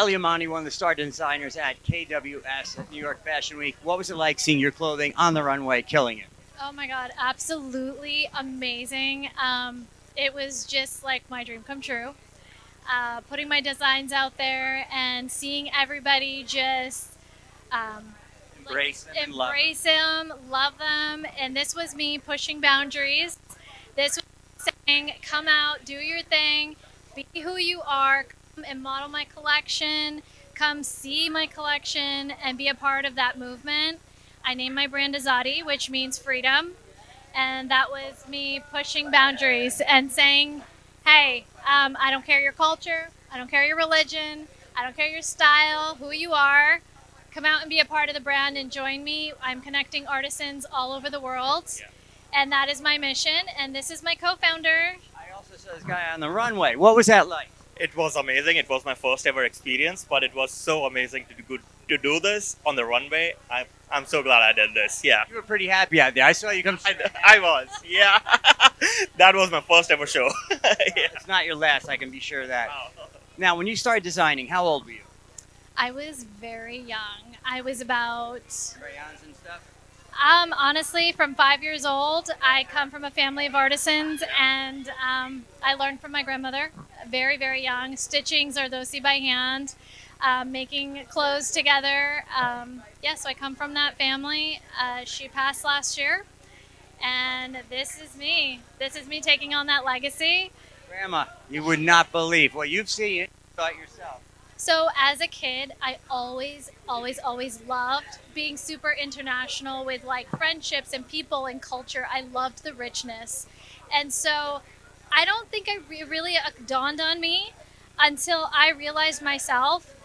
Elle Amani, one of the star designers at KWS at New York Fashion Week. What was it like seeing your clothing on the runway, killing it? Oh my God, absolutely amazing. It was just like my dream come true. Putting my designs out there and seeing everybody just Embrace them and love them. embrace them, love them. And this was me pushing boundaries. This was saying, come out, do your thing, be who you are, come and model my collection, come see my collection, and be a part of that movement. I named my brand AZAADI, which means freedom. And that was me pushing boundaries and saying, hey, I don't care your culture, I don't care your religion, I don't care your style, who you are. Come out and be a part of the brand and join me. I'm connecting artisans all over the world. Yeah. And that is my mission. And this is my co-founder. I also saw this guy on the runway. What was that like? It was amazing. It was my first ever experience, but it was so amazing to do this on the runway. I'm so glad I did this. Yeah, You were pretty happy out there. I saw you come. I was. Yeah, that was my first ever show. Yeah. It's not your last, I can be sure of that. Wow. Now, when you started designing, how old were you? I was very young. I was about, Crayons and stuff? honestly, from 5 years old. I come from a family of artisans, and I learned from my grandmother very, very young. Stitching Zardosi by hand, making clothes together. So I come from that family. She passed last year, and this is me. This is me taking on that legacy. Grandma, you would not believe what you've seen. You saw it yourself. So as a kid, I always loved being super international with like friendships and people and culture. I loved the richness. And so I don't think really dawned on me until I realized myself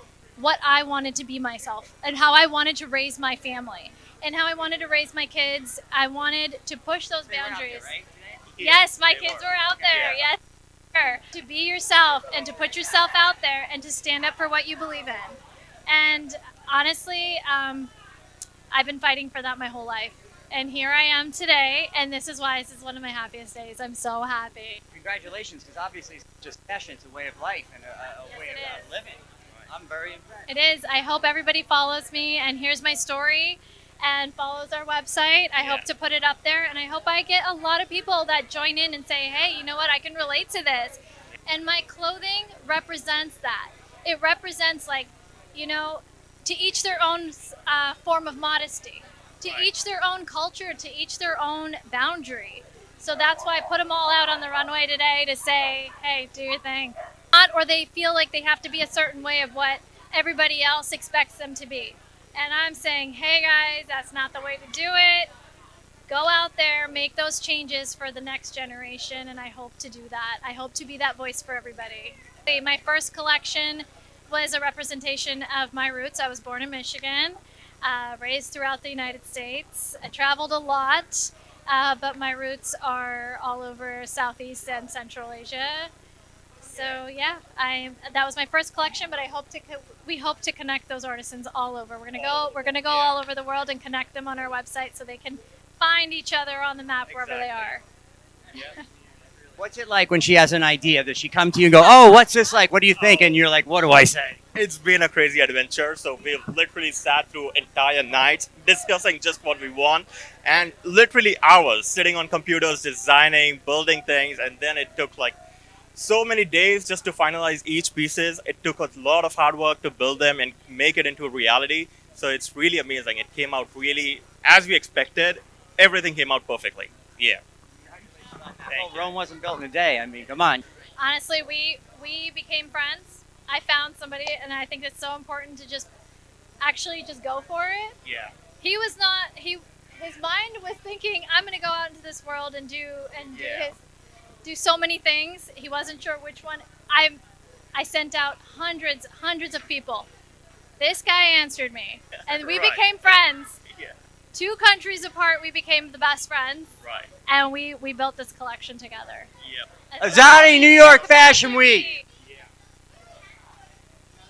what I wanted to be myself and how I wanted to raise my family and how I wanted to raise my kids. I wanted to push those They were out boundaries. there, right? Yes, my they kids were. were out there. Yeah. Yes. To be yourself and to put yourself out there and to stand up for what you believe in. And honestly, I've been fighting for that my whole life. And here I am today, and this is why this is one of my happiest days. I'm so happy. Congratulations, because obviously it's just passion. It's a way of life and a Yes, way it of is. living. I'm very impressed. It is. I hope everybody follows me and hears my story and follows our website. I hope Yeah. to put it up there, and I hope I get a lot of people that join in and say, hey, you know what, I can relate to this. And my clothing represents that. It represents, like, to each their own form of modesty, to Right. each their own culture, to each their own boundary. So that's why I put them all out on the runway today to say, hey, do your thing. Or they feel like they have to be a certain way of what everybody else expects them to be. And I'm saying, hey guys, that's not the way to do it. Go out there, make those changes for the next generation, and I hope to do that. I hope to be that voice for everybody. My first collection was a representation of my roots. I was born in Michigan, raised throughout the United States. I traveled a lot, but my roots are all over Southeast and Central Asia. So yeah, that was my first collection, but we hope to connect those artisans all over. We're gonna go all over the world and connect them on our website so they can find each other on the map wherever they are. What's it like when she has an idea? Does she come to you and go, oh, what's this like? What do you think? And you're like, what do I say? It's been a crazy adventure. So we've literally sat through entire nights discussing just what we want, and literally hours sitting on computers, designing, building things, and then it took like so many days just to finalize each pieces. It took a lot of hard work to build them and make it into a reality. So it's really amazing. It came out really as we expected. Everything came out perfectly. Yeah. Well, Rome wasn't built in a day. I mean, come on. Honestly, we became friends. I found somebody, and I think it's so important to just actually just go for it. Yeah. He was not. His mind was thinking, I'm going to go out into this world and Yeah. do so many things. He wasn't sure which one. I sent out hundreds of people. This guy answered me, and we Right. became friends. Yeah. 2 countries apart, we became the best friends, Right. and we built this collection together. Yeah. AZAADI New York Fashion Week.